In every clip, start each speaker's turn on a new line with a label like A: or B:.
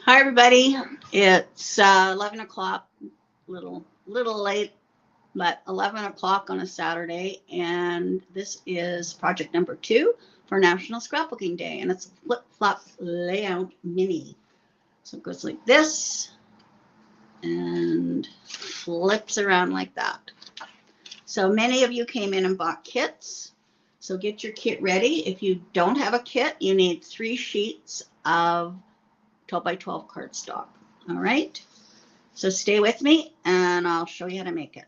A: Hi, everybody. It's 11 o'clock, little late, but 11 o'clock on a Saturday, and this is project number 2 for National Scrapbooking Day, and it's a flip-flop layout mini. So it goes like this and flips around like that. So many of you came in and bought kits, so get your kit ready. If you don't have a kit, you need 3 sheets of 12 by 12 cardstock. All right, so stay with me and I'll show you how to make it.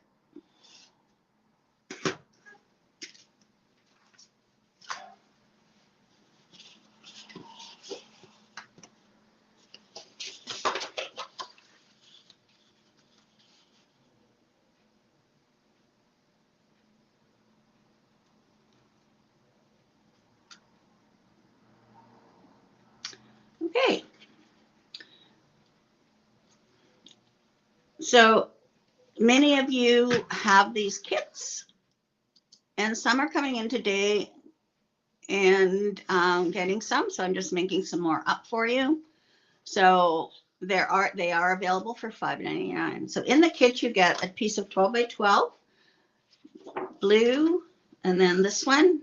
A: Okay, so many of you have these kits, and some are coming in today and getting some, so I'm just making some more up for you. So they are available for $5.99. So in the kit you get a piece of 12 by 12 blue, and then this one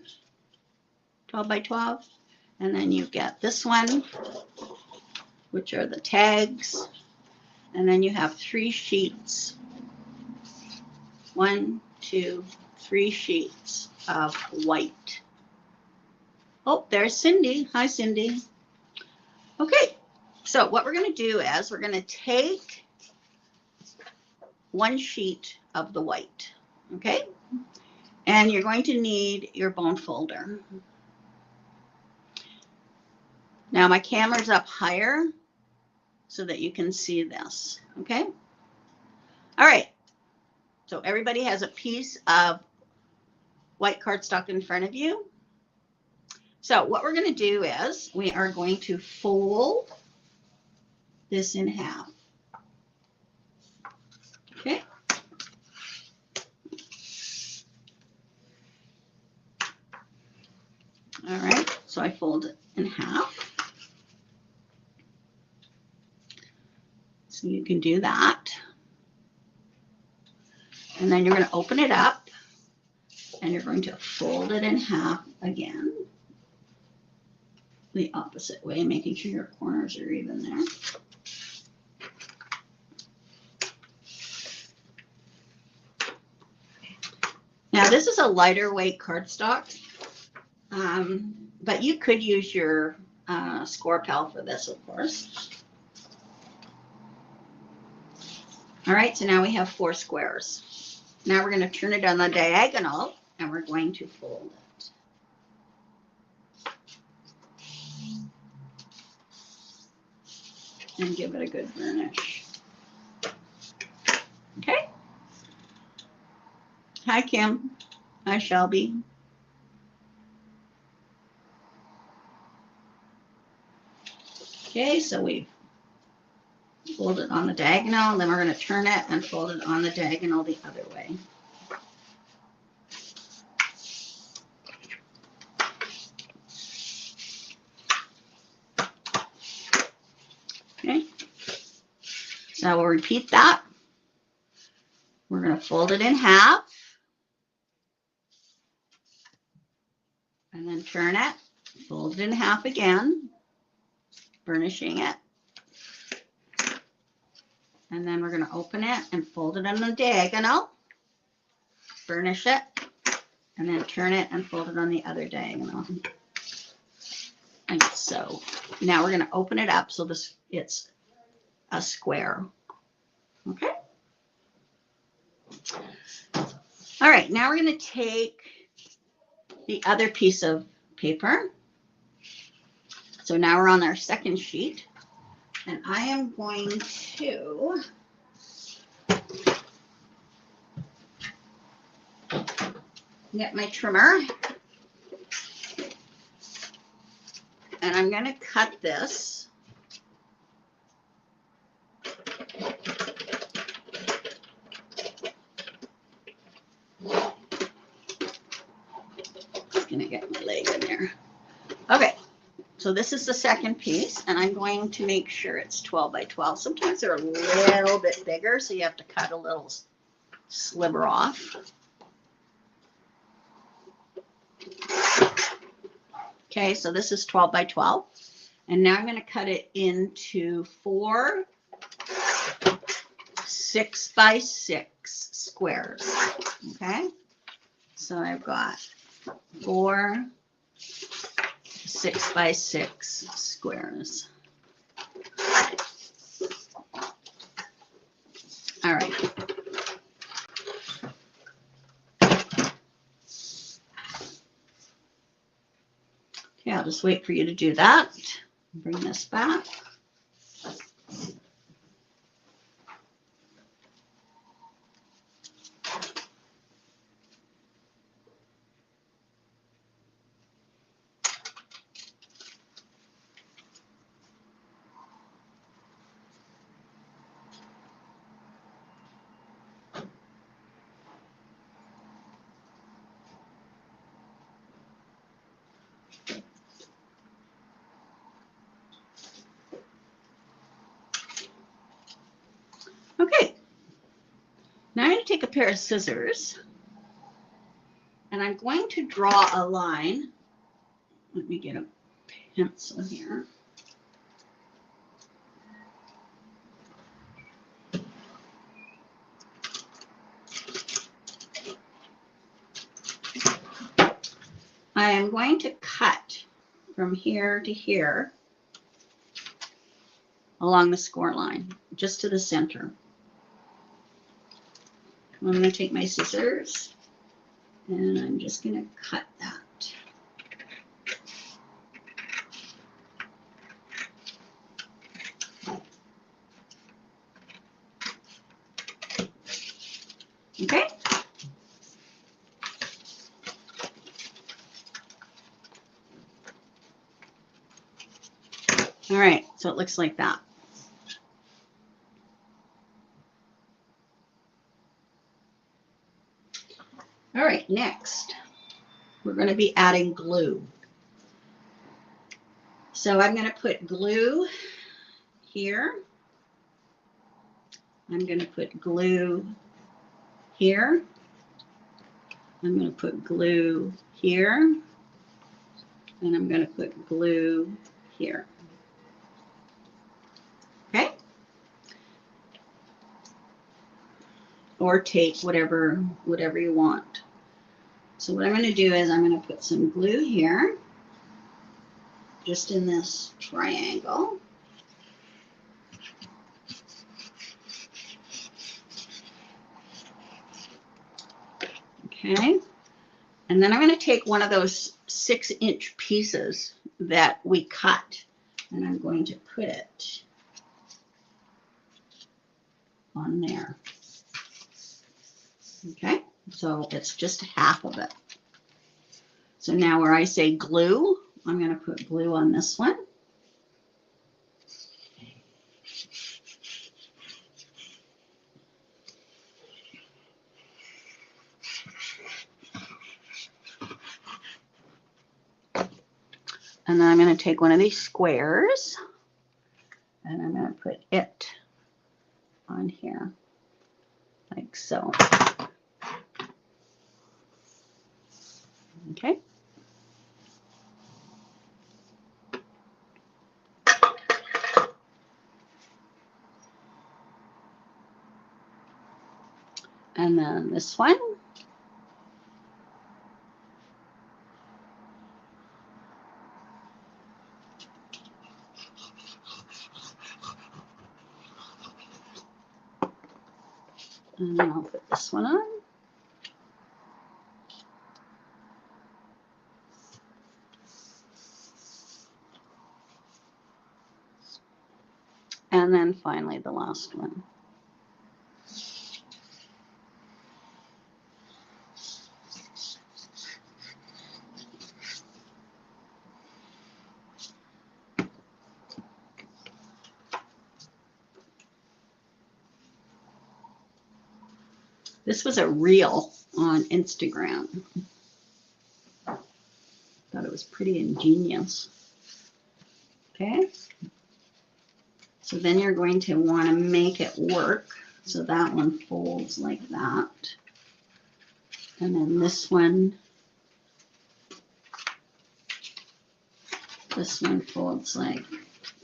A: 12 by 12, and then you get this one, which are the tags, and then you have 3 sheets, 1, 2, 3 sheets of white. Oh, there's Cindy. Hi, Cindy. Okay, so what we're going to do is we're going to take 1 sheet of the white, okay? And you're going to need your bone folder. Now my camera's up higher so that you can see this, okay? All right, so everybody has a piece of white cardstock in front of you. So what we're going to do is we are going to fold this in half, okay? All right, so I fold it in half. So you can do that. And then you're going to open it up and you're going to fold it in half again, the opposite way, making sure your corners are even there. Now this is a lighter weight cardstock, but you could use your score pal for this, of course. All right, so now we have 4 squares. Now we're going to turn it on the diagonal and we're going to fold it. And give it a good burnish. Okay. Hi, Kim. Hi, Shelby. Okay, so we fold it on the diagonal, and then we're going to turn it and fold it on the diagonal the other way. Okay, so we'll repeat that. We're going to fold it in half and then turn it, fold it in half again, burnishing it. And then we're going to open it and fold it on the diagonal, burnish it, and then turn it and fold it on the other diagonal. Like so. Now we're going to open it up so it's a square. Okay? All right, now we're going to take the other piece of paper. So now we're on our second sheet. And I am going to get my trimmer. And I'm going to cut this. Just going to get my leg in there. Okay. So this is the second piece, and I'm going to make sure it's 12 by 12. Sometimes they're a little bit bigger, so you have to cut a little sliver off. Okay, so this is 12 by 12. And now I'm going to cut it into 4 6 by 6 squares. Okay, so I've got 4 6 by 6 squares. All right. Okay, I'll just wait for you to do that. Bring this back. Okay, now I'm going to take a pair of scissors and I'm going to draw a line. Let me get a pencil here. I am going to cut from here to here along the score line, just to the center. I'm going to take my scissors and I'm just going to cut that. Okay. All right, so it looks like that. All right, next, we're going to be adding glue. So I'm going to put glue here. I'm going to put glue here. I'm going to put glue here. And I'm going to put glue here. Okay? Or tape, whatever you want. So what I'm going to do is I'm going to put some glue here, just in this triangle. Okay. And then I'm going to take one of those 6-inch pieces that we cut, and I'm going to put it on there. Okay, so it's just half of it. So now where I say glue, I'm going to put glue on this one. And then I'm going to take one of these squares and I'm going to put it on here, like so. Okay. And then this one. And then I'll put this one on. And then finally the last one. This was a reel on Instagram. Thought it was pretty ingenious. Okay. So then you're going to want to make it work. So that one folds like that. And then this one folds like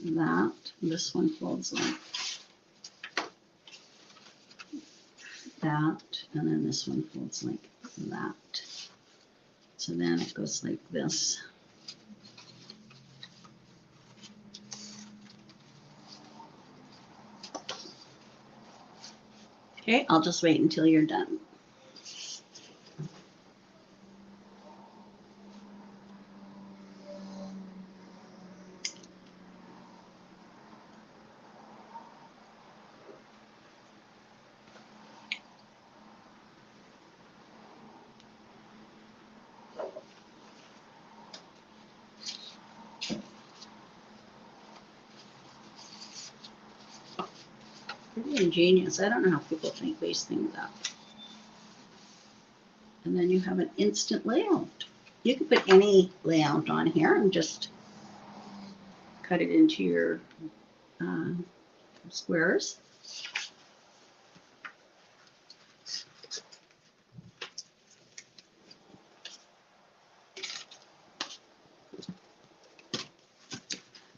A: that. This one folds like that. And then this one folds like that. So then it goes like this. Okay, I'll just wait until you're done. Pretty ingenious. I don't know how people think these things up. And then you have an instant layout. You can put any layout on here and just cut it into your squares.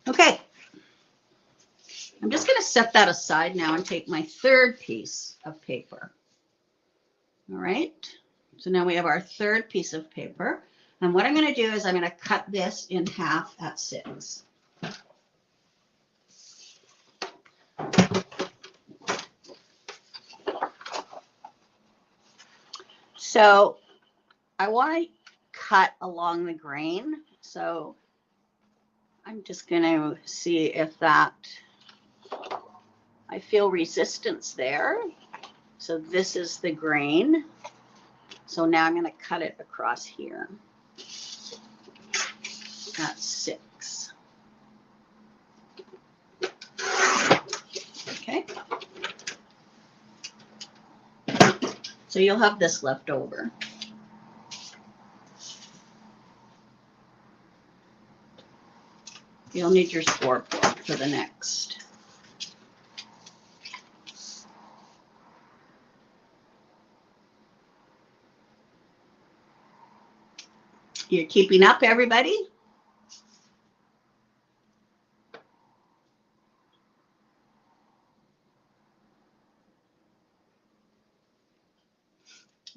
A: Okay. I'm just going to set that aside now and take my third piece of paper. All right. So now we have our third piece of paper. And what I'm going to do is I'm going to cut this in half at 6. So I want to cut along the grain. So I'm just going to see if that, I feel resistance there. So this is the grain. So now I'm going to cut it across here. At 6. Okay. So you'll have this left over. You'll need your score book for the next. You're keeping up, everybody?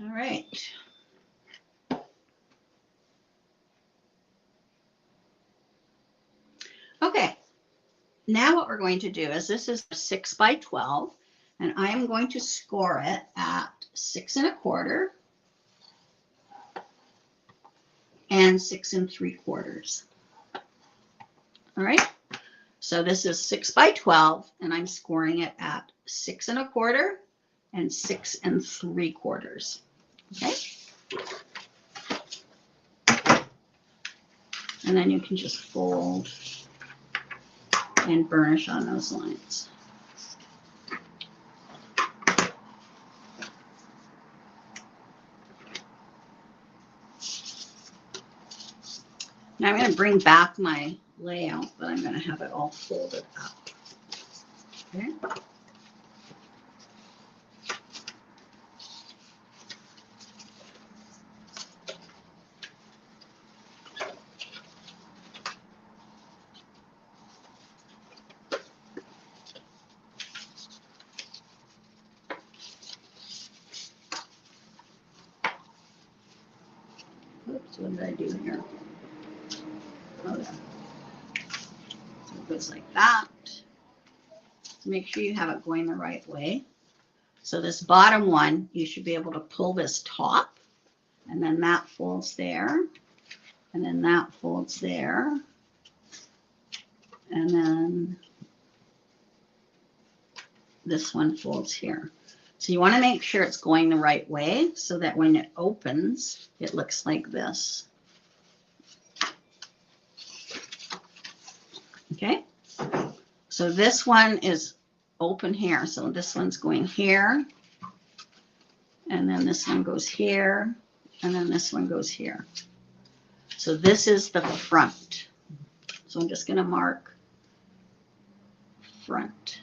A: All right. Okay. Now what we're going to do is this is 6 by 12, and I am going to score it at 6 1/4 and 6 3/4. All right. So this is 6 by 12, and I'm scoring it at 6 1/4 and 6 3/4. Okay. And then you can just fold and burnish on those lines. Now I'm going to bring back my layout, but I'm going to have it all folded up. Okay. Oops, what did I do here? Oh, yeah. So it goes like that. So make sure you have it going the right way. So this bottom one, you should be able to pull this top, and then that folds there, and then that folds there, and then this one folds here. So you want to make sure it's going the right way so that when it opens, it looks like this. Okay, so this one is open here. So this one's going here, and then this one goes here, and then this one goes here. So this is the front. So I'm just going to mark front.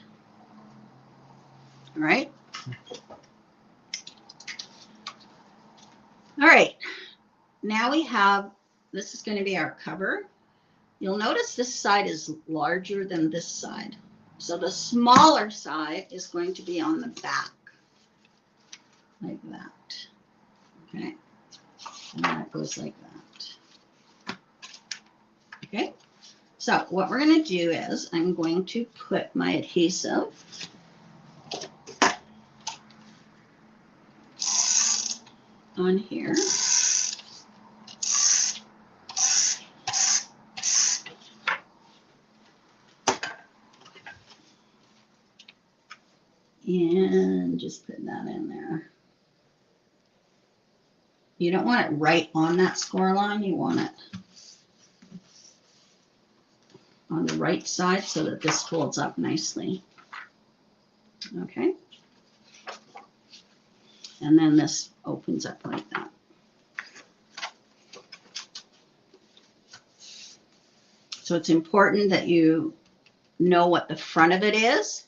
A: All right. All right. Now we have, this is going to be our cover. You'll notice this side is larger than this side. So the smaller side is going to be on the back, like that. Okay. And then it goes like that. Okay. So what we're going to do is I'm going to put my adhesive on here. And just put that in there. You don't want it right on that score line. You want it on the right side so that this folds up nicely. Okay. And then this opens up like that. So it's important that you know what the front of it is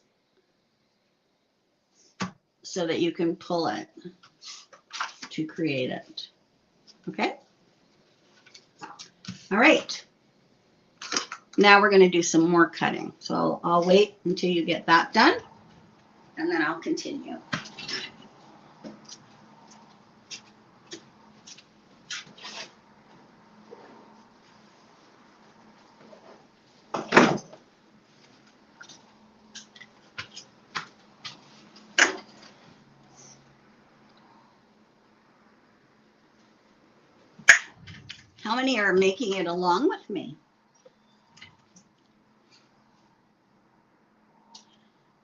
A: so that you can pull it to create it. Okay? All right. Now we're going to do some more cutting. So I'll wait until you get that done, and then I'll continue. How many are making it along with me?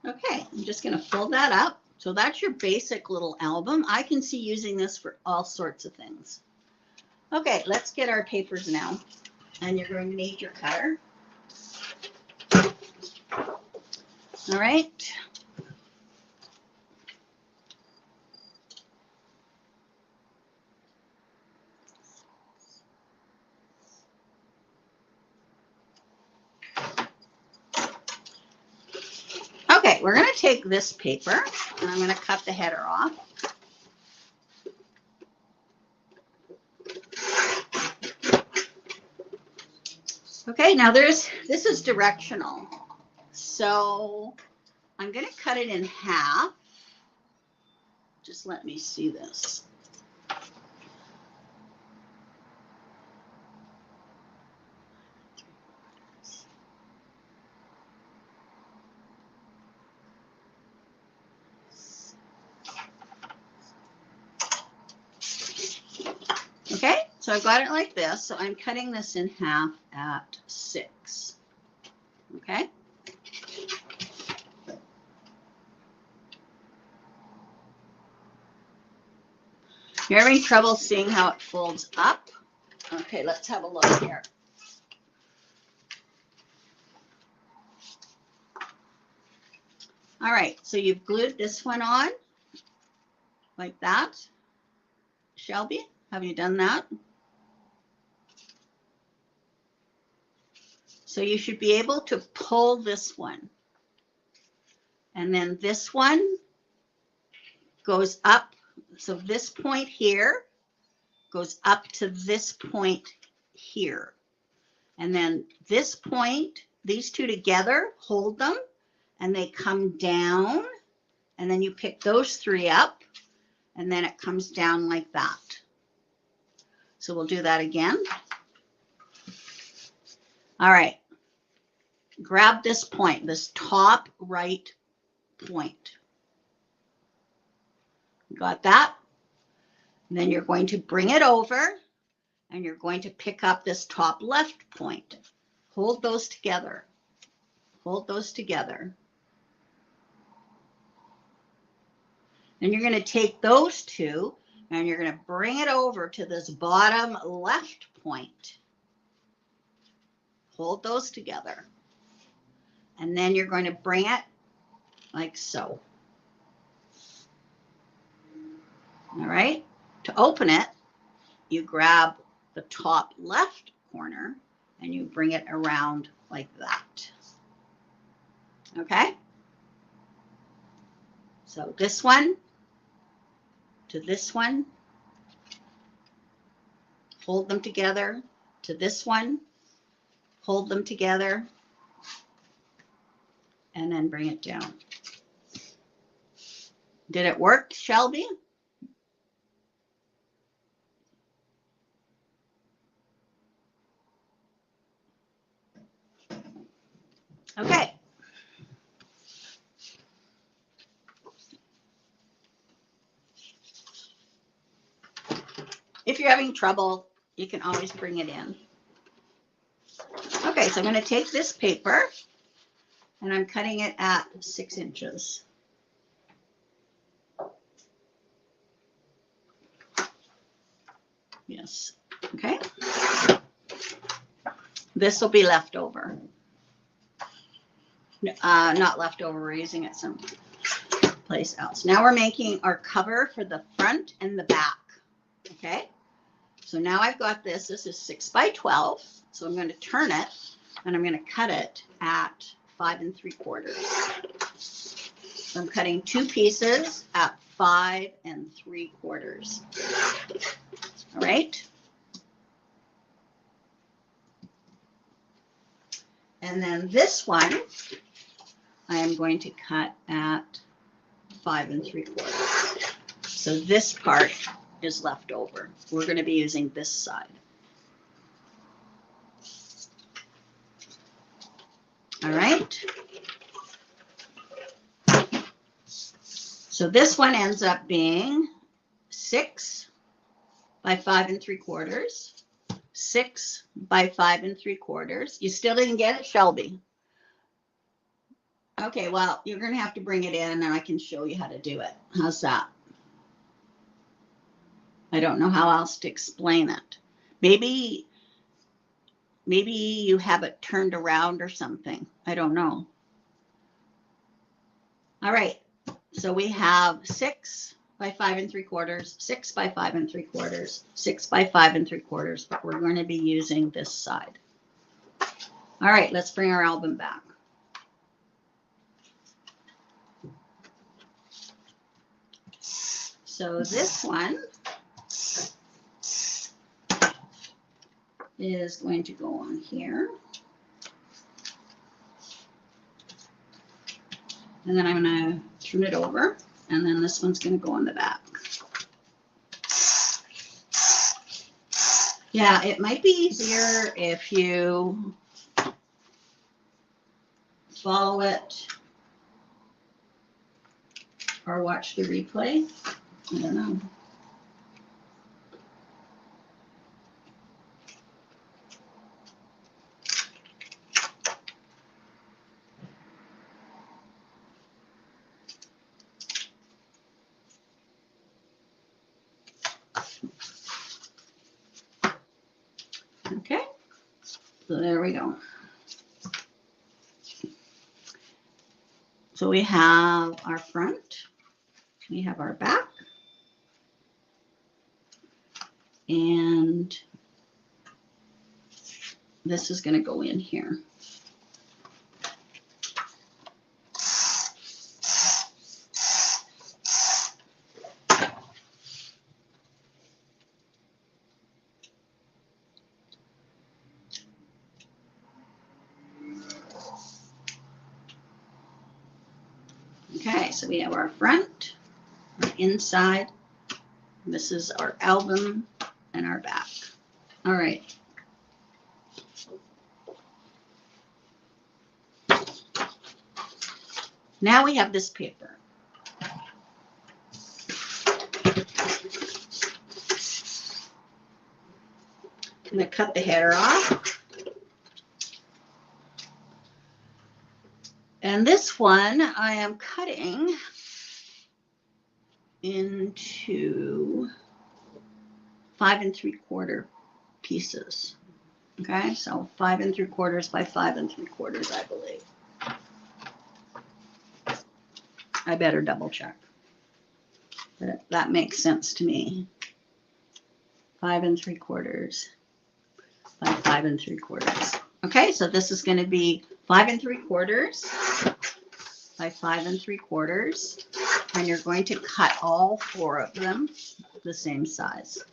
A: Okay, I'm just going to fold that up. So that's your basic little album. I can see using this for all sorts of things. Okay, let's get our papers now. And you're going to need your cutter. All right. Okay, we're going to take this paper and I'm going to cut the header off. Okay, now this is directional. So I'm going to cut it in half. Just let me see this. Okay, so I've got it like this. So I'm cutting this in half at 6. Okay. You're having trouble seeing how it folds up? Okay, let's have a look here. All right, so you've glued this one on like that. Shelby, have you done that? So you should be able to pull this one. And then this one goes up. So this point here goes up to this point here. And then this point, these two together, hold them, and they come down. And then you pick those 3 up, and then it comes down like that. So we'll do that again. All right. Grab this point, this top right point. Got that? And then you're going to bring it over, and you're going to pick up this top left point. Hold those together. Hold those together. And you're going to take those two, and you're going to bring it over to this bottom left point. Hold those together. And then you're going to bring it like so. All right. To open it, you grab the top left corner and you bring it around like that. Okay. So this one to this one, hold them together, to this one, hold them together, and then bring it down. Did it work, Shelby? Okay. If you're having trouble, you can always bring it in. Okay, so I'm going to take this paper and I'm cutting it at 6 inches. Yes. Okay. This will be left over. Not left over, we're using it someplace else. Now we're making our cover for the front and the back. Okay. So now I've got this. This is 6 by 12. So I'm going to turn it and I'm going to cut it at 5 3/4. So I'm cutting 2 pieces at 5 3/4. All right. And then this one, I am going to cut at 5 3/4. So this part is left over. We're going to be using this side. All right. So this one ends up being 6 by 5 3/4. 6 by 5 3/4. You still didn't get it, Shelby? Okay, well, you're going to have to bring it in and I can show you how to do it. How's that? I don't know how else to explain it. Maybe you have it turned around or something. I don't know. All right. So we have 6 by 5 3/4, 6 by 5 3/4, 6 by 5 3/4, but we're going to be using this side. All right, let's bring our album back. So this one is going to go on here. And then I'm going to turn it over. And then this one's going to go on the back. Yeah, it might be easier if you follow it or watch the replay. I don't know. Okay, so there we go. So we have our front, we have our back, and this is going to go in here. Okay, so we have our front, our inside. This is our album and our back. All right. Now we have this paper. I'm going to cut the header off. And this one I am cutting into 5 3/4 pieces. Okay, so 5 3/4 by 5 3/4, I believe. I better double check. But that makes sense to me. 5 3/4 by 5 3/4. Okay, so this is going to be 5 3/4 by 5 3/4, and you're going to cut all 4 of them the same size.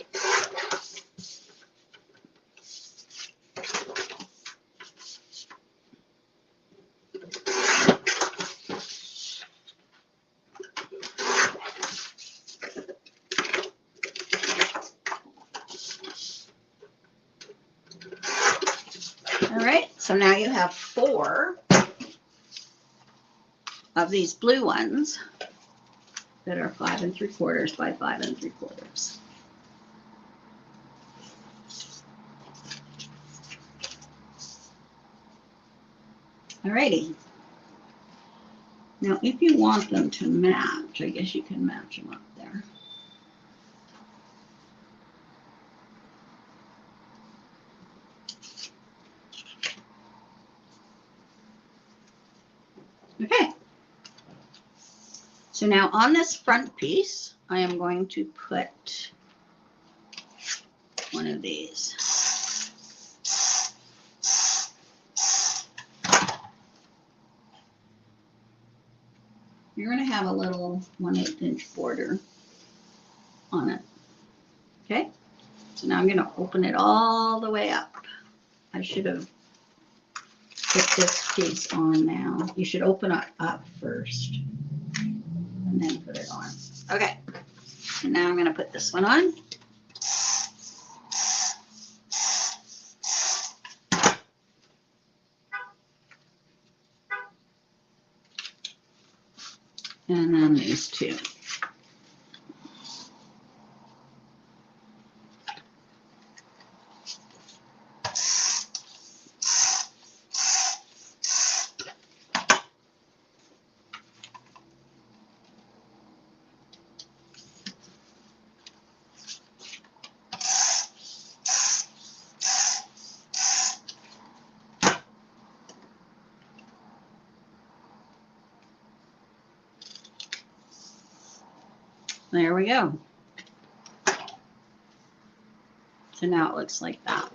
A: All right, so now you have 4 of these blue ones that are 5 3/4 by 5 3/4. Alrighty. Now, if you want them to match, I guess you can match them up there. Okay. So now on this front piece, I am going to put one of these. You're going to have a little 1/8 inch border on it. Okay. So now I'm going to open it all the way up. I should have put this piece on now. You should open it up first and then put it on. Okay. And now I'm going to put this one on. And then these 2. There we go. So now it looks like that.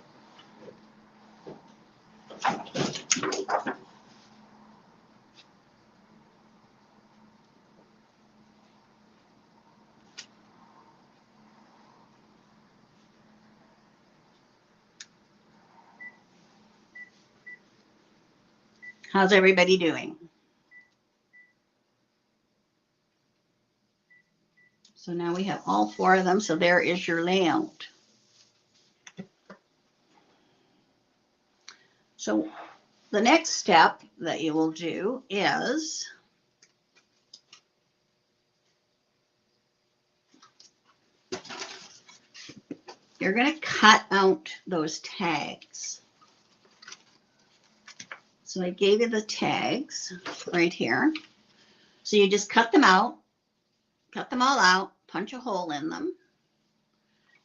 A: How's everybody doing? So now we have all 4 of them. So there is your layout. So the next step that you will do is you're going to cut out those tags. So I gave you the tags right here. So you just cut them out, cut them all out, punch a hole in them,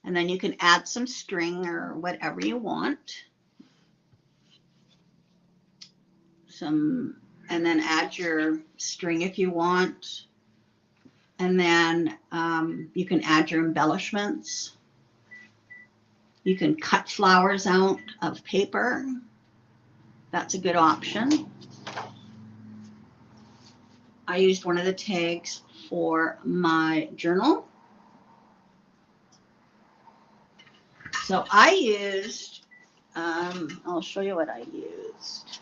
A: and then you can add some string or whatever you want. And then add your string if you want. And then you can add your embellishments. You can cut flowers out of paper. That's a good option. I used one of the tags for my journal. So I used, I'll show you what I used.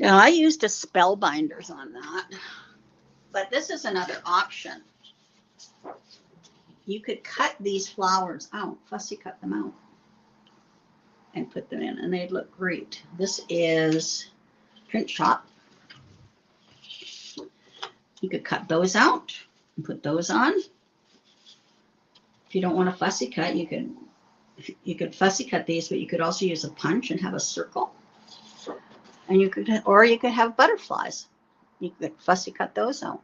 A: Now, I used a spellbinders on that, but this is another option. You could cut these flowers out, fussy cut them out, and put them in, and they'd look great. This is print shop. You could cut those out and put those on. If you don't want a fussy cut, you could fussy cut these, but you could also use a punch and have a circle. And you could have butterflies. You could fussy cut those out.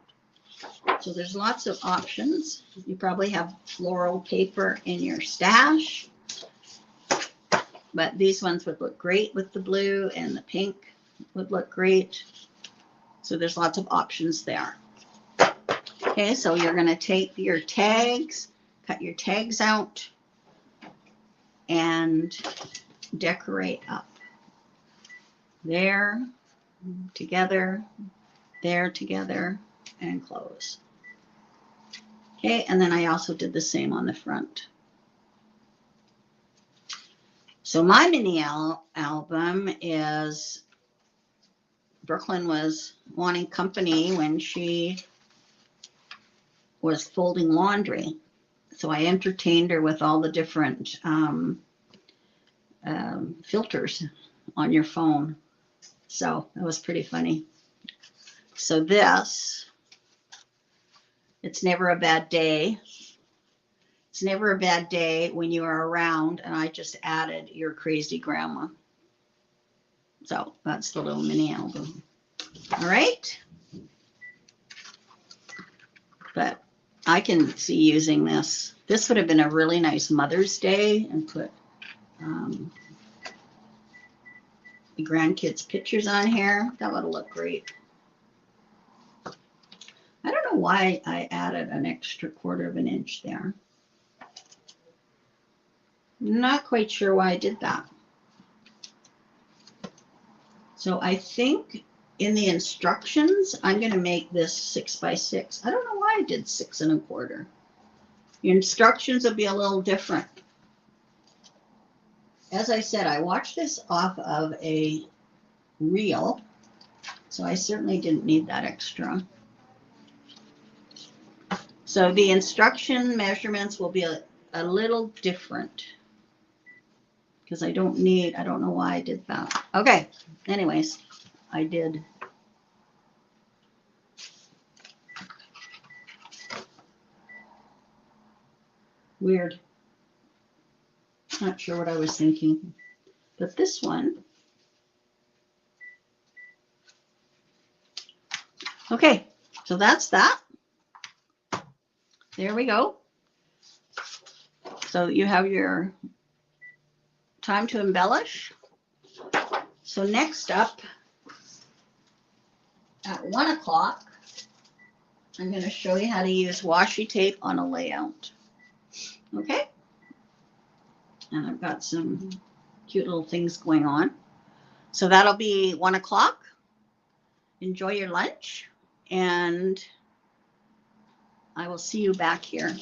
A: So there's lots of options. You probably have floral paper in your stash, but these ones would look great with the blue, and the pink would look great. So there's lots of options there. Okay, so you're going to take your tags, cut your tags out, and decorate up. There, together, there, together, and close. Okay, and then I also did the same on the front. So my mini album is, Brooklyn was wanting company when she was folding laundry. So I entertained her with all the different filters on your phone. So that was pretty funny. So this, it's never a bad day. It's never a bad day when you are around, and I just added your crazy grandma. So that's the little mini album. All right. But I can see using this. This would have been a really nice Mother's Day, and put the grandkids' pictures on here. That would look great. I don't know why I added an extra 1/4 of an inch there. Not quite sure why I did that. So I think in the instructions, I'm going to make this 6 by 6. I don't know why I did 6 1/4. Your instructions will be a little different. As I said, I watched this off of a reel, so I certainly didn't need that extra. So the instruction measurements will be a little different, because I don't know why I did that. Okay, anyways, I did. Weird. Not sure what I was thinking. But this one. Okay, so that's that. There we go. So you have your time to embellish. So next up, at 1 o'clock, I'm going to show you how to use washi tape on a layout. Okay? And I've got some cute little things going on. So that'll be 1 o'clock. Enjoy your lunch, and I will see you back here.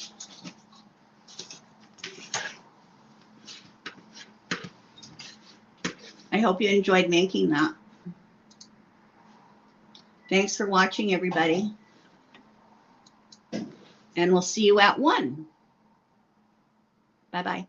A: I hope you enjoyed making that. Thanks for watching, everybody. And we'll see you at 1. Bye-bye.